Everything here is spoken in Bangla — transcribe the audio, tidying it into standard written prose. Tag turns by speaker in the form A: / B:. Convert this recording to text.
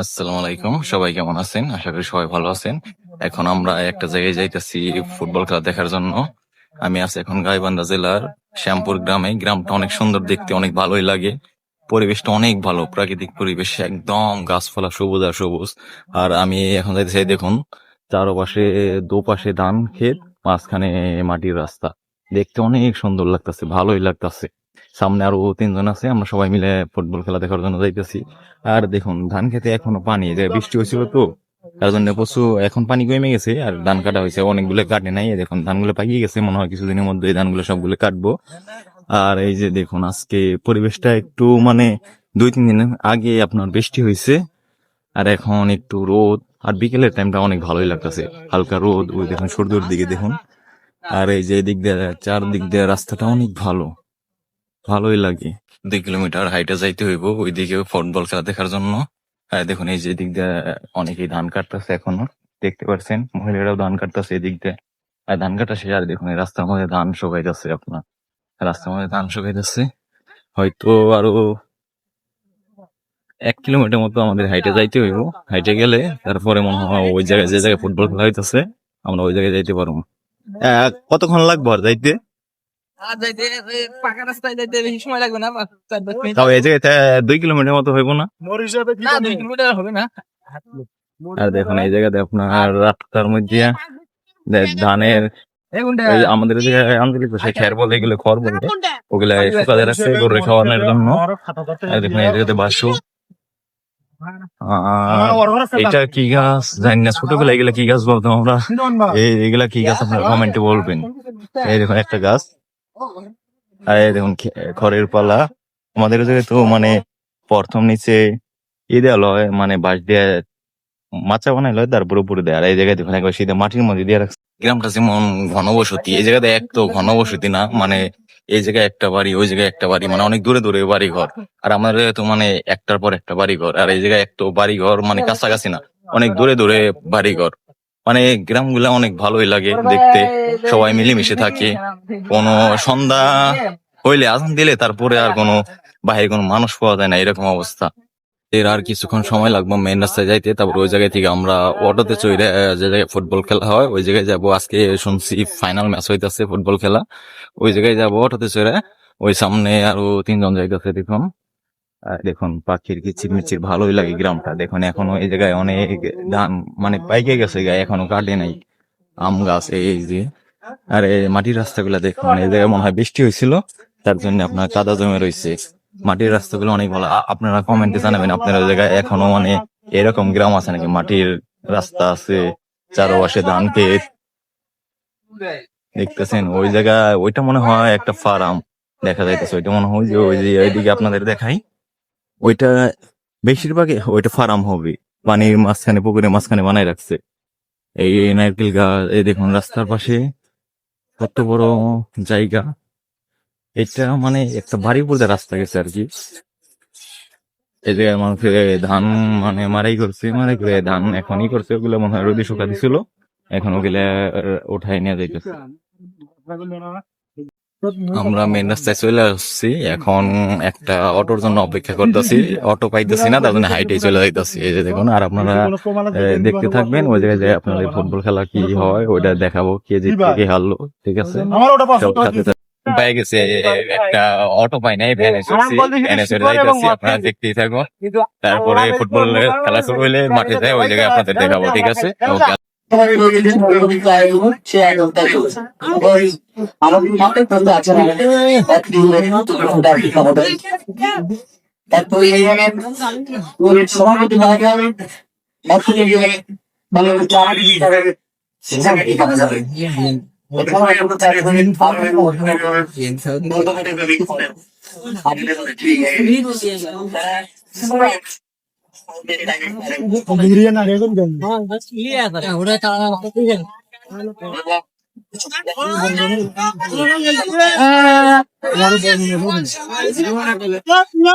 A: আসসালামু আলাইকুম, সবাই কেমন আছেন? আশা করি সবাই ভালো আছেন। এখন আমরা একটা জায়গায় যাইতেছি ফুটবল খেলা দেখার জন্য। আমি আছি এখন গাইবান্ধা জেলার শ্যামপুর গ্রামে। গ্রামটা অনেক সুন্দর দেখতে, অনেক ভালোই লাগে। পরিবেশটা অনেক ভালো, প্রাকৃতিক পরিবেশ, একদম গাছপালা সবুজ আর সবুজ। আর আমি এখন যাইতেছি, দেখুন চারপাশে, দুপাশে ধান ক্ষেত, মাঝখানে মাটির রাস্তা। দেখতে অনেক সুন্দর লাগতেছে, ভালোই লাগতেছে। সামনে আরো 3 জন আছে, আমরা সবাই মিলে ফুটবল খেলা দেখার জন্য যাইতেছি। আর দেখুন ধান খেতে এখনো পানি, যে বৃষ্টি হয়েছিল তো তার জন্য প্রচুর এখন পানি কমে গেছে। আর ধান কাটা হয়েছে, অনেকগুলো কাটে নাই। দেখুন ধানগুলো পাকিয়ে গেছে, মনে হয় কিছুদিনের মধ্যে এই ধানগুলো সবগুলো কাটবো। আর এই যে দেখুন আজকে পরিবেশটা একটু মানে 2-3 দিন আগে আপনার বৃষ্টি হয়েছে, আর এখন একটু রোদ। আর বিকেলের টাইমটা অনেক ভালোই লাগতেছে, হালকা রোদ, ওই দেখুন সূর্যের দিকে দেখুন। আর এই যে দিক দিয়ে, চারদিক দিয়ে রাস্তাটা অনেক ভালো, ভালোই লাগে। 2 কিলোমিটার হাইটে যাইতে হইব ওইদিকে ফুটবল খেলা দেখার জন্য। আর দেখুন এই যে দিক দিয়ে অনেকেই ধান কাটতেছে, এখনো দেখতে পাচ্ছেন মহিলারাও ধান কাটতেছে এদিক দিয়ে। আর ধান কাটা শেষ, আর দেখুন এই রাস্তার মধ্যে ধান শুকাইতেছে, আপনার রাস্তার মধ্যে ধান শুকাইতেছে। হয়তো আরো 1 কিলোমিটার মতো আমাদের হাইটে যাইতে হইব। হাইটে গেলে তারপরে মনে হয় ওই জায়গায়, যে জায়গায় ফুটবল খেলা হইতেছে, আমরা ওই জায়গায় যাইতে পারবো। কতক্ষণ লাগবে আর যাইতে?
B: আর যাইতে পাকা রাস্তায় যাইতে বেশি সময় লাগবে না, 4-5 মিনিট।
A: তাও এই জায়গায় 2 কিলোমিটার মতো হইব না?
B: না, 2 কিলোমিটার হবে না।
A: আর দেখুন এই জায়গাতে আপনার রাস্তার মধ্যে ধানের,
B: এই কোনটা?
A: এই আমাদের যে আঞ্চলিক ভাষায় খ্যার বলে, এগুলো খড় বলে, ওগুলা শুকাতে রাখছে গরু খাওয়ানোর জন্য। আর দেখুন এই জায়গাতে বাসু। এটা কি গাছ জানি না, ছোটবেলা এগুলা কি গাছ বলতাম আমরা। এগুলা কি গাছ আপনার কমেন্টে বলবেন। এই দেখুন একটা গাছ, আর এই দেখুন খড়ের পালা। আমাদের জায়গায় তো মানে প্রথম নিচে দেওয়া হয়, মানে বাঁশ দিয়ে মাচা বানাই লয়, তারপর উপরে দেয়। আর এই জায়গায় দেখুন একবার শীতে মাটির মধ্যে দিয়ে রাখছে। গ্রামটা যেমন ঘনবসতি, এই জায়গাতে এক তো ঘনবসতি না, মানে এই জায়গায় একটা বাড়ি, ওই জায়গায় একটা বাড়ি, মানে অনেক দূরে দূরে বাড়ি ঘর। আর আমাদের তো মানে একটার পর একটা বাড়ি ঘর। আর এই জায়গায় এক তো বাড়ি ঘর মানে কাছাকাছি না, অনেক দূরে দূরে বাড়ি ঘর। মানে গ্রামগুলা অনেক ভালোই লাগে দেখতে, সবাই মিলেমিশে থাকে। কোনো সন্ধ্যা হইলে আজান দিলে তারপরে আর কোনো বাহিরে কোনো মানুষ পাওয়া যায় না, এরকম অবস্থা। এর আর কিছুক্ষণ সময় লাগবে মেন রাস্তায় যাইতে। তারপর ওই জায়গা থেকে আমরা অটোতে চড়ে যে জায়গায় ফুটবল খেলা হয় ওই জায়গায় যাব। আজকে শুনছি ফাইনাল ম্যাচ হইতেছে ফুটবল খেলা, ওই জায়গায় যাব অটোতে চড়ে। ওই সামনে আরো 3 জন যাইতেছে দেখুন। দেখুন পাখির কিচিরমিচির, ভালোই লাগে গ্রামটা। দেখুন এখনো এই জায়গায় অনেক ধান মানে পাইকে গেছে, গায়ে এখনো কাটে নাই। আম গাছ এই যে। আর এই মাটির রাস্তাগুলা দেখুন, এই জায়গায় মনে হয় বৃষ্টি হয়েছিল, তার জন্য আপনার কাদা জমে রয়েছে। মাটির রাস্তাগুলো অনেক ভালো। আপনারা কমেন্টে জানাবেন আপনার ওই জায়গায় এখনো মানে এরকম গ্রাম আছে নাকি মাটির রাস্তা আছে, চারপাশে ধান ক্ষেত দেখতেছেন। ওই জায়গায় ওইটা মনে হয় একটা ফার্ম দেখা যাইতেছে, ওইটা মনে হয় যে ওই যে ওইদিকে আপনাদের দেখাই, ওইটা বেশিরভাগ ওইটা ফার্ম হবে। পানির মাঝখানে, পুকুরের মাঝখানে বানাই রাখছে এই নারকেল গাছ। এই দেখুন রাস্তার পাশে কত বড় জায়গা। এটা মানে একটা বাড়ির উপর দিয়ে রাস্তা গেছে আর কি। এই জায়গায় মানুষের ধান মানে মারাই করছে, মারাই করে ধান এখনই করছে, ওগুলো মনে হয় রোদে শুকা দিছিল, এখন ওগুলা উঠাই নিয়ে যাইতেছে। আমরা মেন রাস্তায় চলে আসছি, এখন একটা অটোর জন্য অপেক্ষা করতেছি। অটো পাইতেছি না, তার জন্য হাইটে চলে যাইতেছি। এই যে দেখুন, আর আপনারা দেখতে থাকবেন ওই জায়গায় যে আপনাদের ফুটবল খেলা কি হয় ওইটা দেখাবো, কে জিতলো কে হারলো। ঠিক আছে, পাই গেছে একটা অটো পাই নাই, ভ্যানে চড়ছি, ভ্যানে চড়ে যাইতেছি, আপনারা দেখতেই থাকো। তারপরে ফুটবল খেলা শুরু হইলে মাঠে যায়, ওই জায়গায় আপনাদের দেখাবো। ঠিক আছে, ওকে।
B: Iya,